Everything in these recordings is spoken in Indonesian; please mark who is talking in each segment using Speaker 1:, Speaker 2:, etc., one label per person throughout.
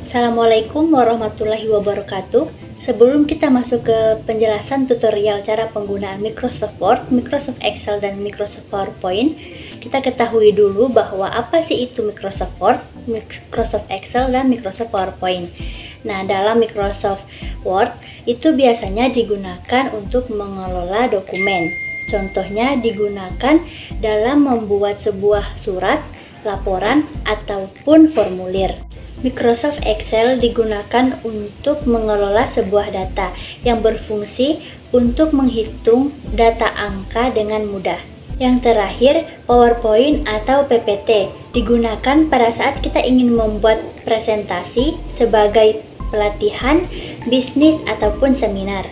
Speaker 1: Assalamualaikum warahmatullahi wabarakatuh. Sebelum kita masuk ke penjelasan tutorial cara penggunaan Microsoft Word, Microsoft Excel, dan Microsoft PowerPoint, kita ketahui dulu bahwa apa sih itu Microsoft Word, Microsoft Excel, dan Microsoft PowerPoint. Nah, dalam Microsoft Word itu biasanya digunakan untuk mengelola dokumen. Contohnya digunakan dalam membuat sebuah surat, laporan, ataupun formulir. Microsoft Excel digunakan untuk mengelola sebuah data yang berfungsi untuk menghitung data angka dengan mudah. Yang terakhir, PowerPoint atau PPT digunakan pada saat kita ingin membuat presentasi sebagai pelatihan, bisnis, ataupun seminar.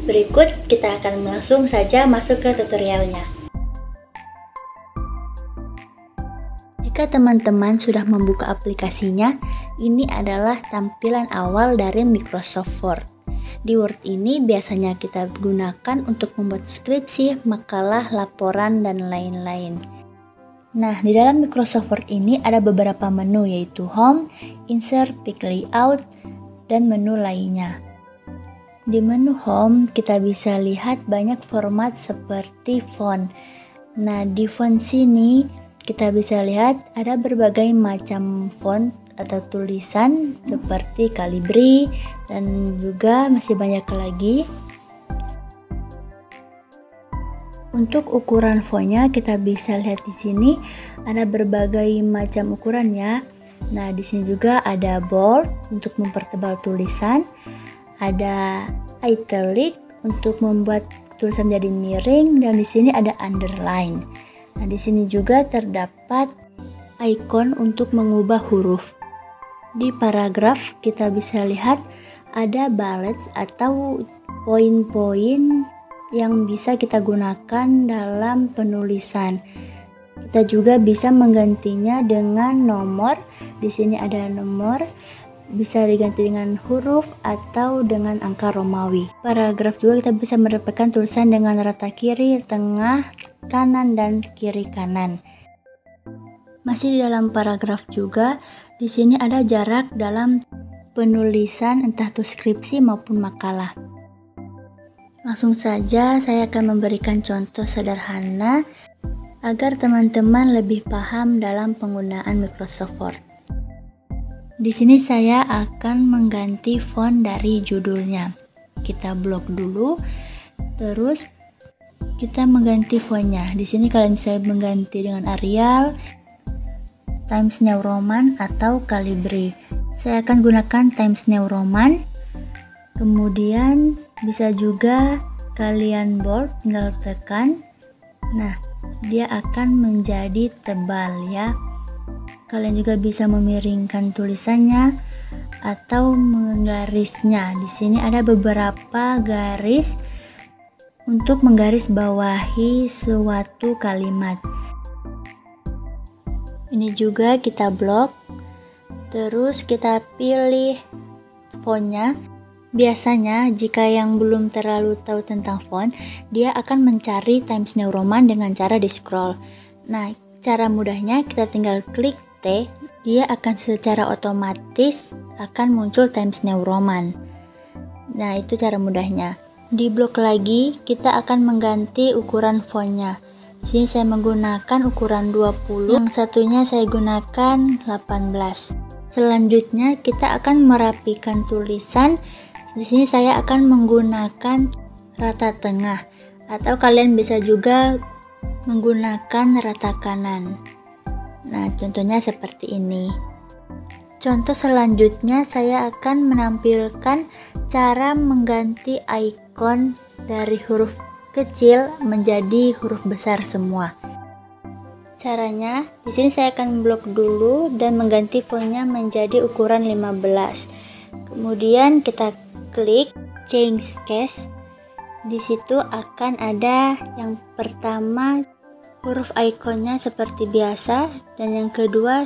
Speaker 1: Berikut kita akan langsung saja masuk ke tutorialnya. Jika teman-teman sudah membuka aplikasinya, ini adalah tampilan awal dari Microsoft Word. Di Word ini biasanya kita gunakan untuk membuat skripsi, makalah, laporan, dan lain-lain. Nah, di dalam Microsoft Word ini ada beberapa menu, yaitu Home, Insert, Pick Layout, dan menu lainnya. Di menu Home, kita bisa lihat banyak format seperti font. Nah, di font sini kita bisa lihat ada berbagai macam font atau tulisan seperti Calibri dan juga masih banyak lagi. Untuk ukuran fontnya kita bisa lihat di sini ada berbagai macam ukuran ya. Nah, di sini juga ada bold untuk mempertebal tulisan, ada italic untuk membuat tulisan jadi miring, dan di sini ada underline. Nah, di sini juga terdapat icon untuk mengubah huruf. Di paragraf kita bisa lihat ada bullets atau poin-poin yang bisa kita gunakan dalam penulisan. Kita juga bisa menggantinya dengan nomor. Di sini ada nomor, bisa diganti dengan huruf atau dengan angka Romawi. Paragraf juga kita bisa mendapatkan tulisan dengan rata kiri, tengah, kanan, dan kiri kanan. Masih di dalam paragraf juga, di sini ada jarak dalam penulisan entah itu skripsi maupun makalah. Langsung saja saya akan memberikan contoh sederhana agar teman-teman lebih paham dalam penggunaan Microsoft Word. Di sini saya akan mengganti font dari judulnya. Kita blok dulu, terus kita mengganti fontnya. Di sini kalian bisa mengganti dengan Arial, Times New Roman, atau Calibri. Saya akan gunakan Times New Roman. Kemudian bisa juga kalian bold, tinggal tekan. Nah, dia akan menjadi tebal ya. Kalian juga bisa memiringkan tulisannya atau menggarisnya. Di sini ada beberapa garis untuk menggaris bawahi suatu kalimat. Ini juga kita blok, terus kita pilih fontnya. Biasanya jika yang belum terlalu tahu tentang font, dia akan mencari Times New Roman dengan cara di scroll. Nah, cara mudahnya kita tinggal klik T, dia akan secara otomatis akan muncul Times New Roman. Nah, itu cara mudahnya. Di blok lagi kita akan mengganti ukuran fontnya. Di sini saya menggunakan ukuran 20, yang satunya saya gunakan 18. Selanjutnya kita akan merapikan tulisan. Di sini saya akan menggunakan rata tengah, atau kalian bisa juga menggunakan rata kanan. Nah, contohnya seperti ini. Contoh selanjutnya saya akan menampilkan cara mengganti icon dari huruf kecil menjadi huruf besar semua. Caranya, di sini saya akan blok dulu dan mengganti fontnya menjadi ukuran 15. Kemudian kita klik Change Case. Di situ akan ada yang pertama huruf ikonnya seperti biasa, dan yang kedua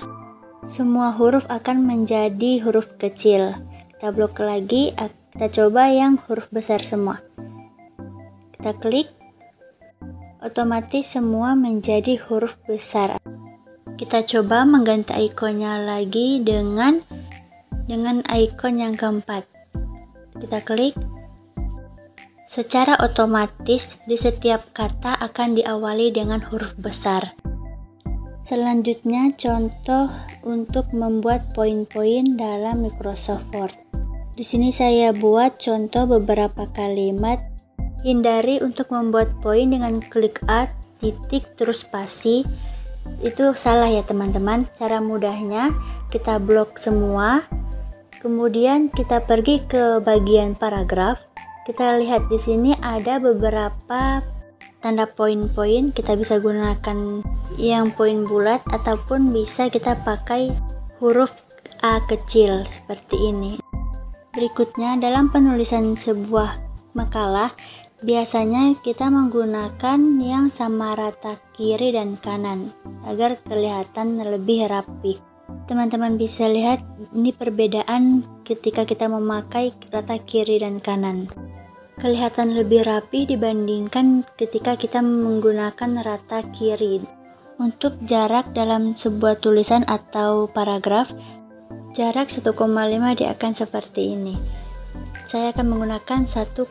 Speaker 1: semua huruf akan menjadi huruf kecil. Kita blok lagi, kita coba yang huruf besar semua. Kita klik, otomatis semua menjadi huruf besar. Kita coba mengganti ikonnya lagi dengan dengan ikon yang keempat. Kita klik. Secara otomatis di setiap kata akan diawali dengan huruf besar. Selanjutnya contoh untuk membuat poin-poin dalam Microsoft Word. Di sini saya buat contoh beberapa kalimat. Hindari untuk membuat poin dengan klik Alt, titik, terus spasi. Itu salah ya teman-teman. Cara mudahnya kita blok semua. Kemudian kita pergi ke bagian paragraf. Kita lihat di sini ada beberapa tanda poin-poin. Kita bisa gunakan yang poin bulat ataupun bisa kita pakai huruf A kecil seperti ini. Berikutnya, dalam penulisan sebuah makalah, biasanya kita menggunakan yang sama rata kiri dan kanan agar kelihatan lebih rapi. Teman-teman bisa lihat ini perbedaan ketika kita memakai rata kiri dan kanan. Kelihatan lebih rapi dibandingkan ketika kita menggunakan rata kiri. Untuk jarak dalam sebuah tulisan atau paragraf, jarak 1,5 dia akan seperti ini. Saya akan menggunakan 1,15.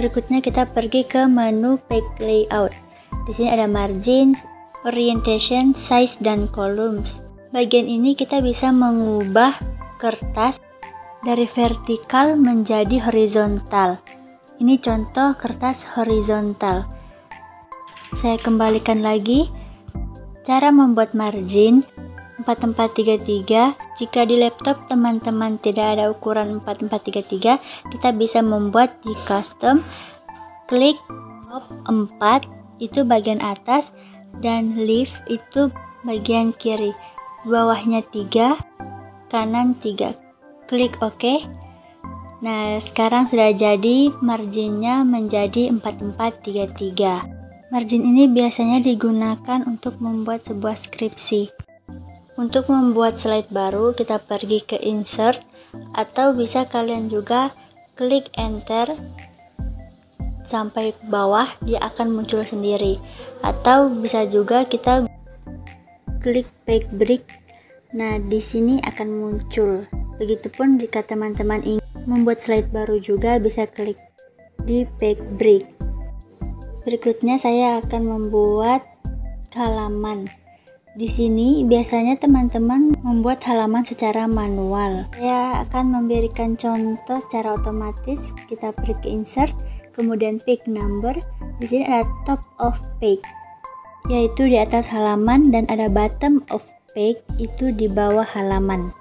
Speaker 1: Berikutnya kita pergi ke menu Page Layout. Di sini ada margins, orientation, size, dan columns. Bagian ini kita bisa mengubah kertas dari vertikal menjadi horizontal. Ini contoh kertas horizontal. Saya kembalikan lagi. Cara membuat margin 4433. Jika di laptop teman-teman tidak ada ukuran 4433, kita bisa membuat di custom. Klik top 4, itu bagian atas, dan left itu bagian kiri. Bawahnya 3, kanan 3. Klik OK. Nah, sekarang sudah jadi marginnya menjadi 4433. Margin ini biasanya digunakan untuk membuat sebuah skripsi. Untuk membuat slide baru, kita pergi ke insert, atau bisa kalian juga klik enter sampai bawah, dia akan muncul sendiri. Atau bisa juga kita klik page break. Nah, di sini akan muncul. Begitupun jika teman-teman ingin membuat slide baru juga bisa klik di page break. Berikutnya saya akan membuat halaman. Di sini biasanya teman-teman membuat halaman secara manual. Saya akan memberikan contoh secara otomatis. Kita klik insert, kemudian pick number. Di sini ada top of page, yaitu di atas halaman, dan ada bottom of page, itu di bawah halaman.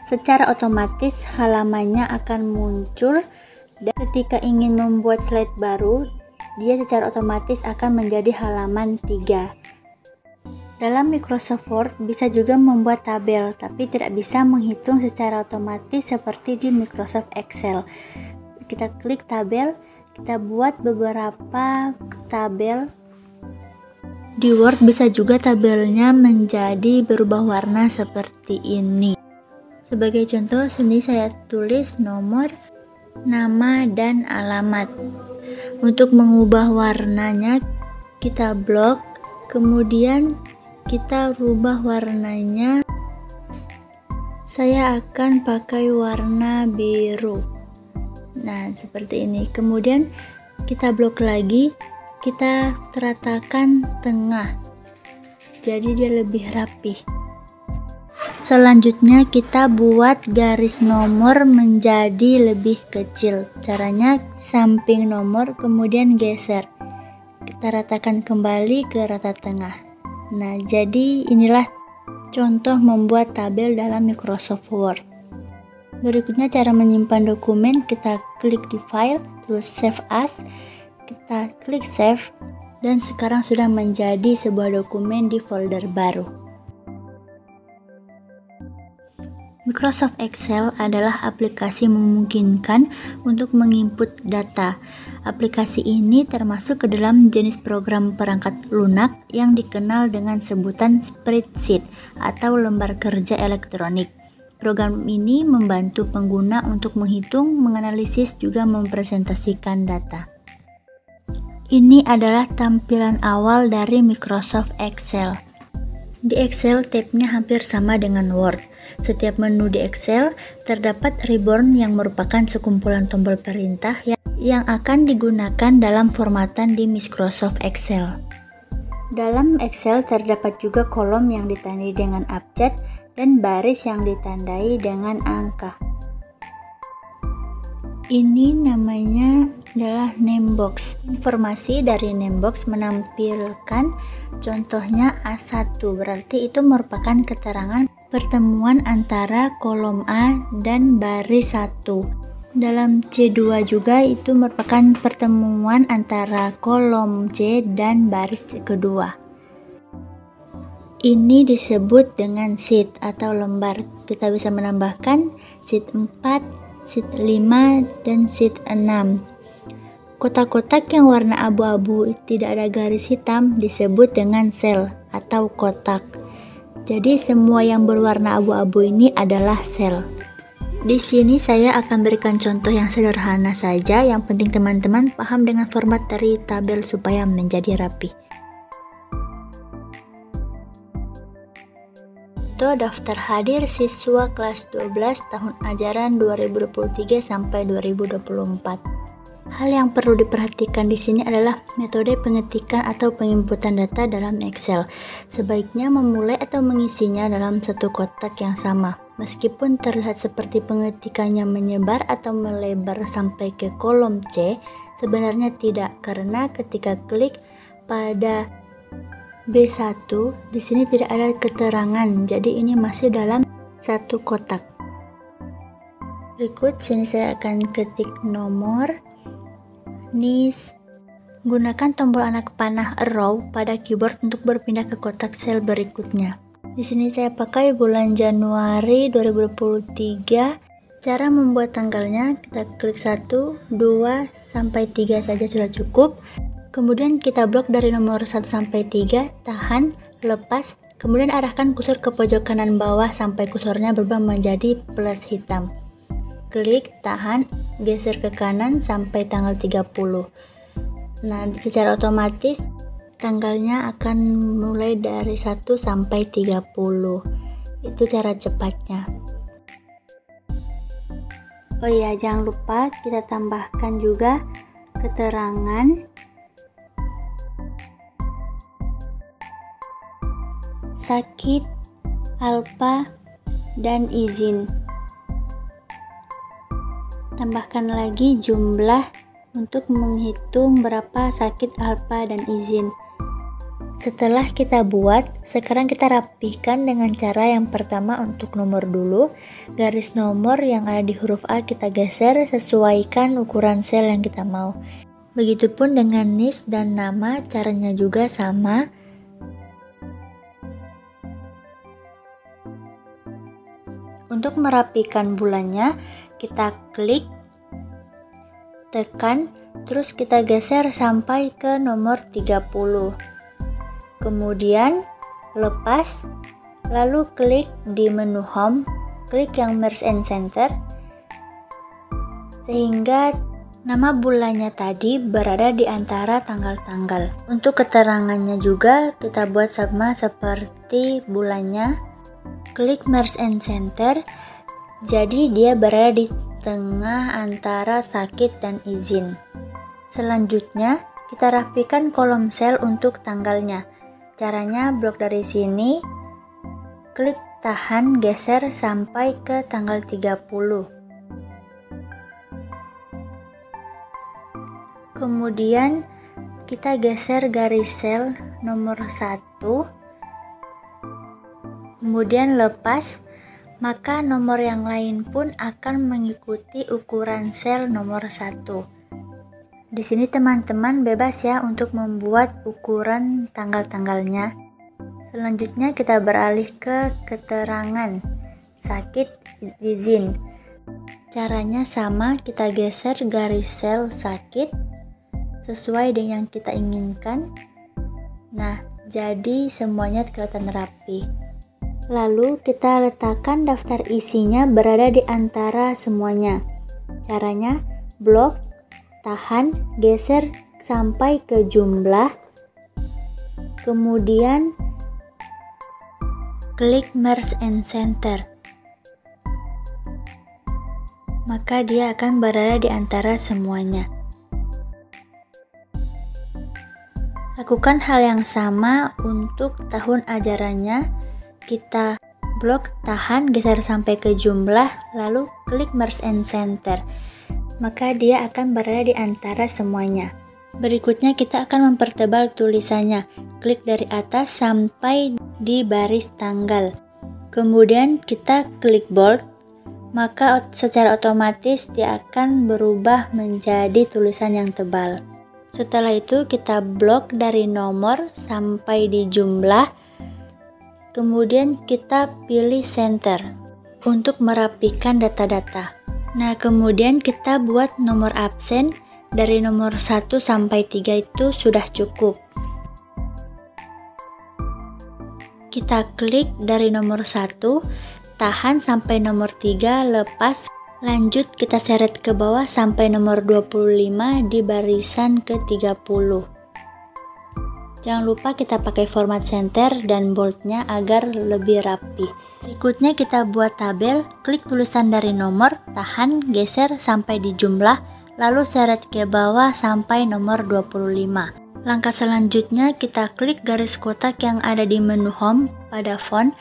Speaker 1: Secara otomatis halamannya akan muncul, dan ketika ingin membuat slide baru, dia secara otomatis akan menjadi halaman 3. Dalam Microsoft Word bisa juga membuat tabel, tapi tidak bisa menghitung secara otomatis seperti di Microsoft Excel. Kita klik tabel, kita buat beberapa tabel. Di Word bisa juga tabelnya menjadi berubah warna seperti ini. Sebagai contoh, sini saya tulis nomor, nama, dan alamat. Untuk mengubah warnanya, kita blok, kemudian kita rubah warnanya. Saya akan pakai warna biru. Nah, seperti ini. Kemudian kita blok lagi, kita ratakan tengah. Jadi dia lebih rapi. Selanjutnya kita buat garis nomor menjadi lebih kecil. Caranya samping nomor kemudian geser. Kita ratakan kembali ke rata tengah. Nah, jadi inilah contoh membuat tabel dalam Microsoft Word. Berikutnya cara menyimpan dokumen, kita klik di file, terus save as, kita klik save, dan sekarang sudah menjadi sebuah dokumen di folder baru. Microsoft Excel adalah aplikasi memungkinkan untuk menginput data. Aplikasi ini termasuk ke dalam jenis program perangkat lunak yang dikenal dengan sebutan spreadsheet atau lembar kerja elektronik. Program ini membantu pengguna untuk menghitung, menganalisis, juga mempresentasikan data. Ini adalah tampilan awal dari Microsoft Excel. Di Excel, tabnya hampir sama dengan Word. Setiap menu di Excel terdapat ribbon yang merupakan sekumpulan tombol perintah yang akan digunakan dalam formatan di Microsoft Excel. Dalam Excel terdapat juga kolom yang ditandai dengan abjad dan baris yang ditandai dengan angka. Ini namanya adalah name box. Informasi dari name box menampilkan contohnya A1, berarti itu merupakan keterangan pertemuan antara kolom A dan baris 1. Dalam C2 juga itu merupakan pertemuan antara kolom C dan baris kedua. Ini disebut dengan sheet atau lembar. Kita bisa menambahkan sheet 4, sheet 5, dan sheet 6. Kotak-kotak yang warna abu-abu tidak ada garis hitam disebut dengan sel atau kotak. Jadi semua yang berwarna abu-abu ini adalah sel. Di sini saya akan berikan contoh yang sederhana saja, yang penting teman-teman paham dengan format dari tabel supaya menjadi rapi. Itu daftar hadir siswa kelas 12 tahun ajaran 2023 sampai 2024. Hal yang perlu diperhatikan di sini adalah metode pengetikan atau penginputan data dalam Excel. Sebaiknya memulai atau mengisinya dalam satu kotak yang sama. Meskipun terlihat seperti pengetikannya menyebar atau melebar sampai ke kolom C, sebenarnya tidak, karena ketika klik pada B1, di sini tidak ada keterangan, jadi ini masih dalam satu kotak. Berikut sini saya akan ketik nomor, NIS. Gunakan tombol anak panah arrow pada keyboard untuk berpindah ke kotak sel berikutnya. Di sini saya pakai bulan Januari 2023. Cara membuat tanggalnya, kita klik 1, 2, sampai 3 saja sudah cukup. Kemudian kita blok dari nomor 1 sampai 3, tahan, lepas, kemudian arahkan kursor ke pojok kanan bawah sampai kursornya berubah menjadi plus hitam. Klik, tahan, geser ke kanan sampai tanggal 30. Nah, secara otomatis tanggalnya akan mulai dari 1 sampai 30. Itu cara cepatnya. Oh iya, jangan lupa kita tambahkan juga keterangan sakit, alfa, dan izin. Tambahkan lagi jumlah untuk menghitung berapa sakit, alfa, dan izin. Setelah kita buat, sekarang kita rapihkan dengan cara yang pertama untuk nomor dulu. Garis nomor yang ada di huruf A kita geser, sesuaikan ukuran sel yang kita mau. Begitupun dengan NIS dan nama, caranya juga sama. Untuk merapikan bulannya, kita klik, tekan, terus kita geser sampai ke nomor 30. Kemudian lepas, lalu klik di menu home, klik yang merge and center, sehingga nama bulannya tadi berada di antara tanggal-tanggal. Untuk keterangannya juga kita buat sama seperti bulannya. Klik merge and center, jadi dia berada di tengah antara sakit dan izin. Selanjutnya, kita rapikan kolom sel untuk tanggalnya. Caranya blok dari sini, klik tahan, geser sampai ke tanggal 30. Kemudian kita geser garis sel nomor 1. Kemudian lepas, maka nomor yang lain pun akan mengikuti ukuran sel nomor 1. Di sini teman-teman bebas ya untuk membuat ukuran tanggal-tanggalnya. Selanjutnya kita beralih ke keterangan sakit, izin. Caranya sama, kita geser garis sel sakit sesuai dengan yang kita inginkan. Nah, jadi semuanya kelihatan rapi. Lalu kita letakkan daftar isinya berada di antara semuanya. Caranya blok, tahan, geser sampai ke jumlah. Kemudian klik Merge and Center. Maka dia akan berada di antara semuanya. Lakukan hal yang sama untuk tahun ajarannya. Kita blok, tahan, geser sampai ke jumlah, lalu klik Merge and Center. Maka dia akan berada di antara semuanya. Berikutnya kita akan mempertebal tulisannya. Klik dari atas sampai di baris tanggal. Kemudian kita klik bold, maka secara otomatis dia akan berubah menjadi tulisan yang tebal. Setelah itu kita blok dari nomor sampai di jumlah, kemudian kita pilih center untuk merapikan data-data. Nah, kemudian kita buat nomor absen dari nomor 1 sampai 3 itu sudah cukup. Kita klik dari nomor 1, tahan sampai nomor 3, lepas. Lanjut kita seret ke bawah sampai nomor 25 di barisan ke-30. Jangan lupa kita pakai format center dan boldnya agar lebih rapi. Berikutnya kita buat tabel, klik tulisan dari nomor, tahan, geser sampai di jumlah, lalu seret ke bawah sampai nomor 25. Langkah selanjutnya kita klik garis kotak yang ada di menu home pada font,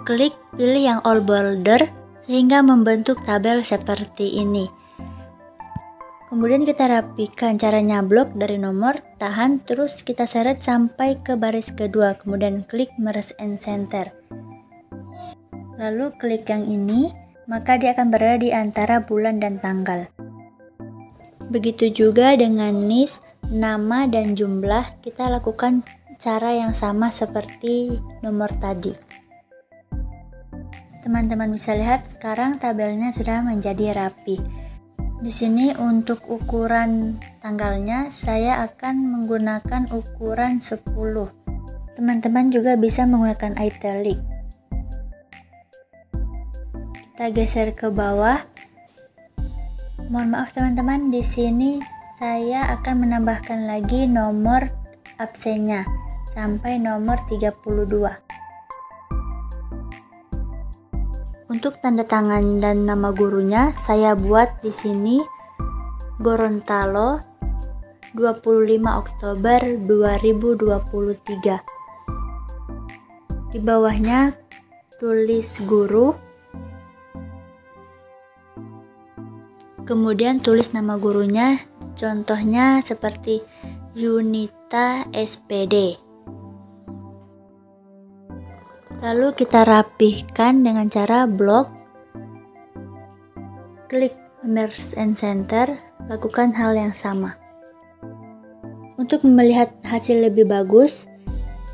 Speaker 1: klik pilih yang all border, sehingga membentuk tabel seperti ini. Kemudian kita rapikan caranya, blok dari nomor, tahan, terus kita seret sampai ke baris kedua, kemudian klik Merge and Center. Lalu klik yang ini, maka dia akan berada di antara bulan dan tanggal. Begitu juga dengan NIS, nama dan jumlah, kita lakukan cara yang sama seperti nomor tadi. Teman-teman bisa lihat sekarang tabelnya sudah menjadi rapi. Di sini untuk ukuran tanggalnya saya akan menggunakan ukuran 10. Teman-teman juga bisa menggunakan italic. Kita geser ke bawah. Mohon maaf teman-teman, di sini saya akan menambahkan lagi nomor absennya sampai nomor 32. Untuk tanda tangan dan nama gurunya saya buat di sini Gorontalo 25 Oktober 2023. Di bawahnya tulis guru. Kemudian tulis nama gurunya, contohnya seperti Yunita SPD. Lalu kita rapihkan dengan cara blok, klik Merge and Center, lakukan hal yang sama. Untuk melihat hasil lebih bagus,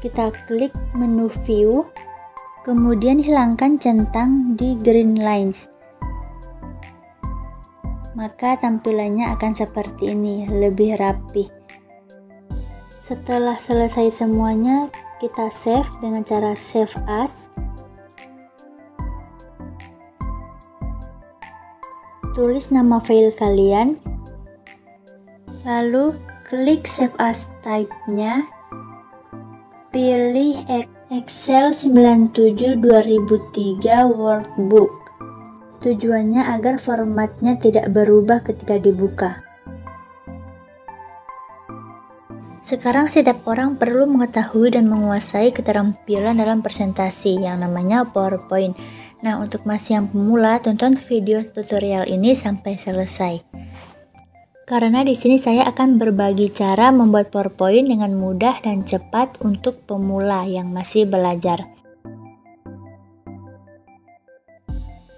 Speaker 1: kita klik menu view, kemudian hilangkan centang di green lines. Maka tampilannya akan seperti ini, lebih rapi. Setelah selesai semuanya, kita save dengan cara save as. Tulis nama file kalian, lalu klik save as type-nya, pilih Excel 97 2003 workbook. Tujuannya agar formatnya tidak berubah ketika dibuka. Sekarang setiap orang perlu mengetahui dan menguasai keterampilan dalam presentasi yang namanya PowerPoint. Nah, untuk masih yang pemula, tonton video tutorial ini sampai selesai. Karena di sini saya akan berbagi cara membuat PowerPoint dengan mudah dan cepat untuk pemula yang masih belajar.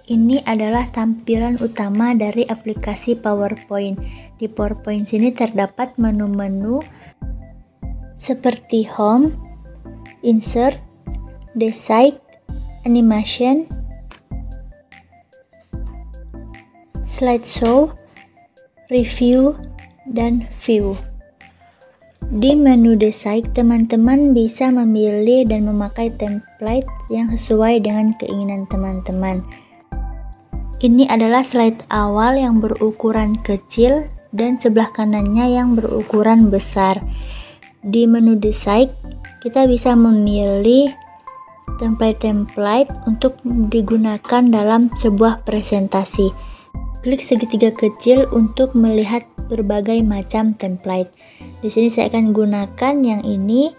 Speaker 1: Ini adalah tampilan utama dari aplikasi PowerPoint. Di PowerPoint sini terdapat menu-menu seperti Home, Insert, Decide, Animation, Slideshow, Review, dan View. Di menu Decide, teman-teman bisa memilih dan memakai template yang sesuai dengan keinginan teman-teman. Ini adalah slide awal yang berukuran kecil dan sebelah kanannya yang berukuran besar. Di menu Decide, kita bisa memilih template untuk digunakan dalam sebuah presentasi. Klik segitiga kecil untuk melihat berbagai macam template. Di sini saya akan gunakan yang ini,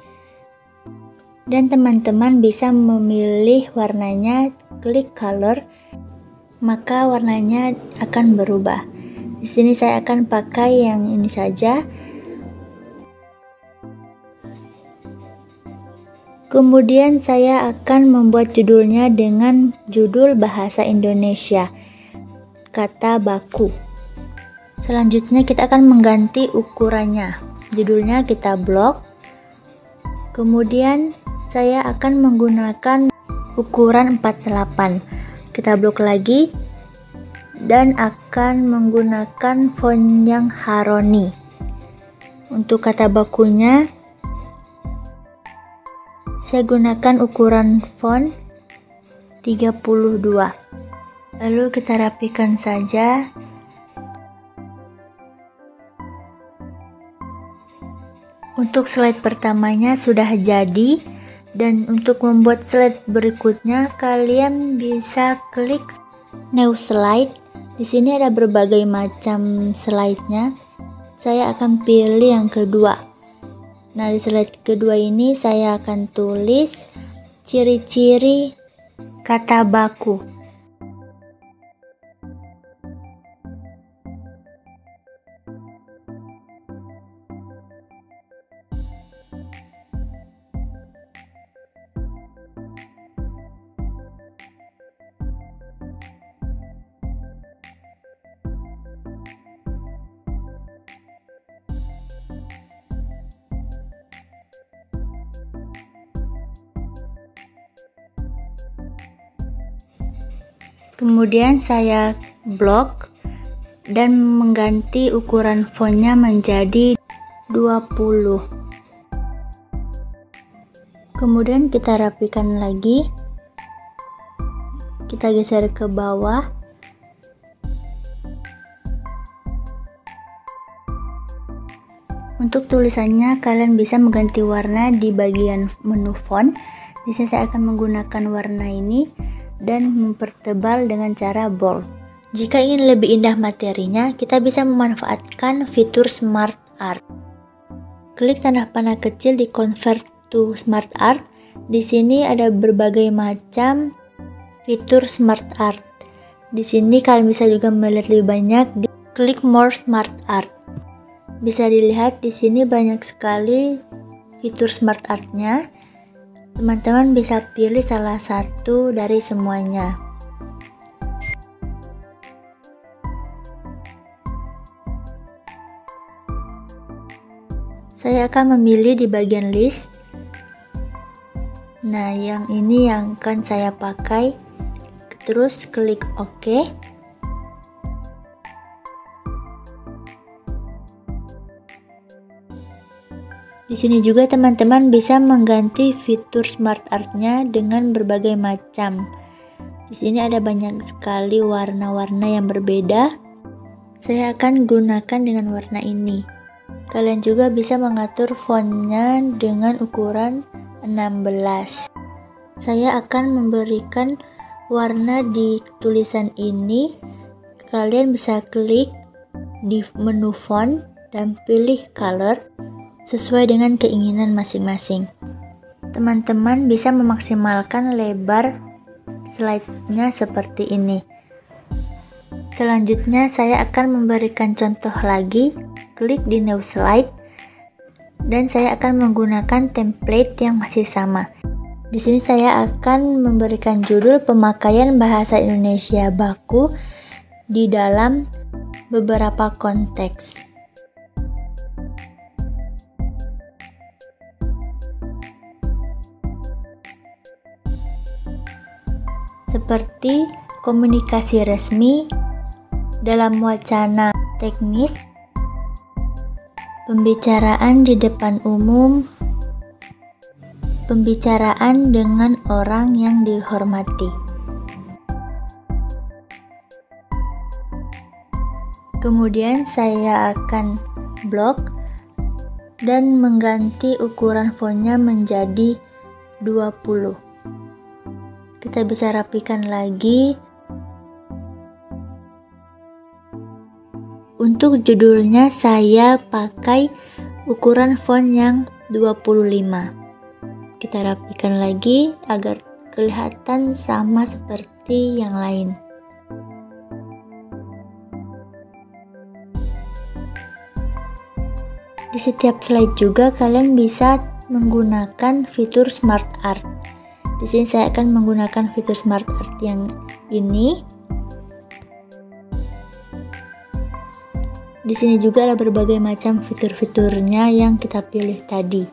Speaker 1: dan teman-teman bisa memilih warnanya. Klik color, maka warnanya akan berubah. Di sini saya akan pakai yang ini saja. Kemudian saya akan membuat judulnya dengan judul bahasa Indonesia, kata baku. Selanjutnya kita akan mengganti ukurannya. Judulnya kita blok. Kemudian saya akan menggunakan ukuran 48. Kita blok lagi dan akan menggunakan font yang Harmony. Untuk kata bakunya saya gunakan ukuran font 32. Lalu kita rapikan saja. Untuk slide pertamanya sudah jadi, dan untuk membuat slide berikutnya kalian bisa klik New Slide. Di sini ada berbagai macam slide-nya. Saya akan pilih yang kedua. Nah, di slide kedua ini saya akan tulis ciri-ciri kata baku. Kemudian saya blok dan mengganti ukuran fontnya menjadi 20. Kemudian kita rapikan lagi. Kita geser ke bawah. Untuk tulisannya kalian bisa mengganti warna di bagian menu font. Di sini saya akan menggunakan warna ini dan mempertebal dengan cara bold. Jika ingin lebih indah materinya, kita bisa memanfaatkan fitur Smart Art. Klik tanda panah kecil di Convert to Smart Art. Di sini ada berbagai macam fitur Smart Art. Di sini kalian bisa juga melihat lebih banyak. Klik More Smart Art. Bisa dilihat di sini banyak sekali fitur Smart Art-nya. Teman-teman bisa pilih salah satu dari semuanya. Saya akan memilih di bagian list. Nah, yang ini yang akan saya pakai. Terus klik OK. Di sini juga teman-teman bisa mengganti fitur Smart Art-nya dengan berbagai macam. Di sini ada banyak sekali warna-warna yang berbeda. Saya akan gunakan dengan warna ini. Kalian juga bisa mengatur fontnya dengan ukuran 16. Saya akan memberikan warna di tulisan ini. Kalian bisa klik di menu font dan pilih color sesuai dengan keinginan masing-masing. Teman-teman bisa memaksimalkan lebar slide-nya seperti ini. Selanjutnya saya akan memberikan contoh lagi. Klik di New Slide dan saya akan menggunakan template yang masih sama. Di sini saya akan memberikan judul pemakaian bahasa Indonesia baku di dalam beberapa konteks. Seperti komunikasi resmi, dalam wacana teknis, pembicaraan di depan umum, pembicaraan dengan orang yang dihormati. Kemudian saya akan blok dan mengganti ukuran fontnya menjadi 20. kita bisa rapikan lagi. Untuk judulnya saya pakai ukuran font yang 25. Kita rapikan lagi agar kelihatan sama seperti yang lain. Di setiap slide juga kalian bisa menggunakan fitur Smart Art. Di sini saya akan menggunakan fitur Smart Art yang ini. Di sini juga ada berbagai macam fitur-fiturnya yang kita pilih tadi.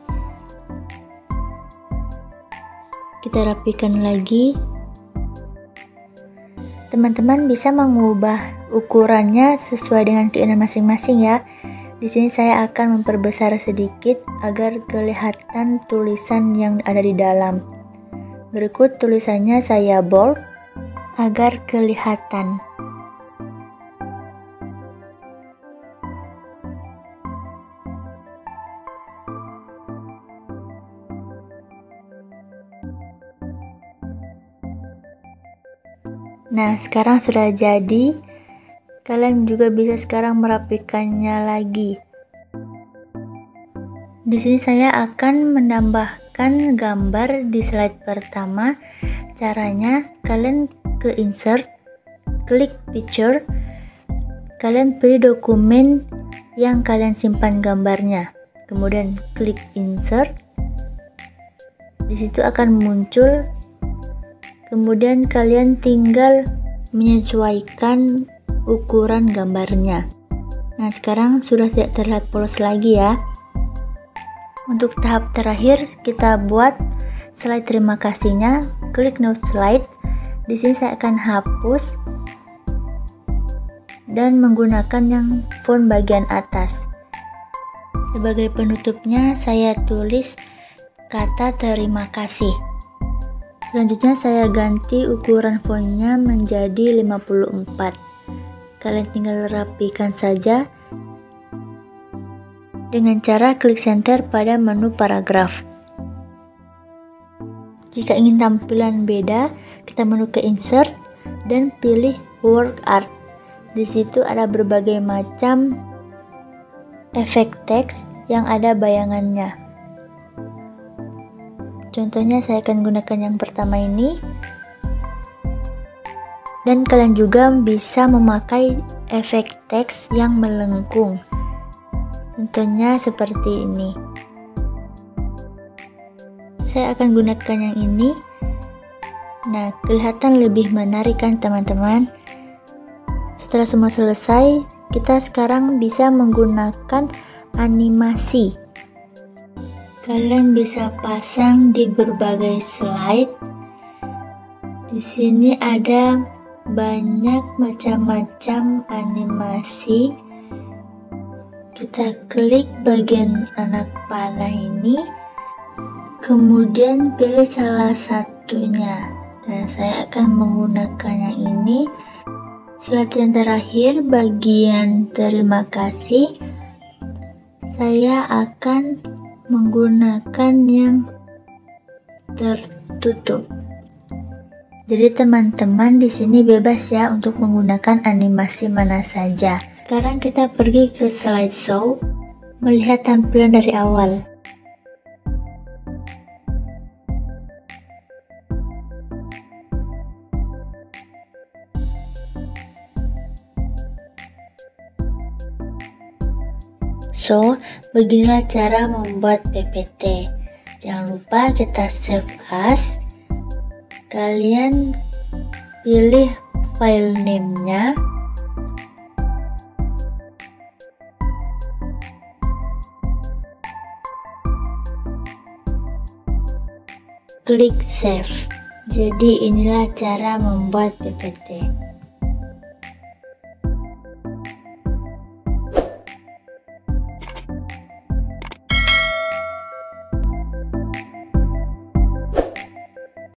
Speaker 1: Kita rapikan lagi. Teman-teman bisa mengubah ukurannya sesuai dengan keinginan masing-masing ya. Di sini saya akan memperbesar sedikit agar kelihatan tulisan yang ada di dalam. Berikut tulisannya saya bold agar kelihatan. Nah, sekarang sudah jadi. Kalian juga bisa sekarang merapikannya lagi. Di sini saya akan menambahkan gambar di slide pertama. Caranya, kalian ke insert, klik picture, kalian pilih dokumen yang kalian simpan gambarnya. Kemudian klik insert. Di situ akan muncul. Kemudian kalian tinggal menyesuaikan ukuran gambarnya. Nah, sekarang sudah tidak terlihat polos lagi ya. Untuk tahap terakhir kita buat slide terima kasihnya. Klik new slide. Di sini saya akan hapus dan menggunakan yang font bagian atas. Sebagai penutupnya saya tulis kata terima kasih. Selanjutnya saya ganti ukuran fontnya menjadi 54. Kalian tinggal rapikan saja dengan cara klik center pada menu paragraf. Jika ingin tampilan beda, kita menu ke insert dan pilih word art. Di situ ada berbagai macam efek teks yang ada bayangannya. Contohnya saya akan gunakan yang pertama ini. Dan kalian juga bisa memakai efek teks yang melengkung. Contohnya seperti ini. Saya akan gunakan yang ini. Nah, kelihatan lebih menarik kan teman-teman? Setelah semua selesai, kita sekarang bisa menggunakan animasi. Kalian bisa pasang di berbagai slide. Di sini ada banyak macam-macam animasi. Kita klik bagian anak panah ini, kemudian pilih salah satunya. Nah, saya akan menggunakan yang ini. Slide yang terakhir bagian terima kasih, saya akan menggunakan yang tertutup. Jadi teman-teman di sini bebas ya untuk menggunakan animasi mana saja. Sekarang kita pergi ke slideshow, melihat tampilan dari awal. So, beginilah cara membuat PPT. Jangan lupa kita save as. Kalian pilih file name-nya. Klik save. Jadi inilah cara membuat PPT.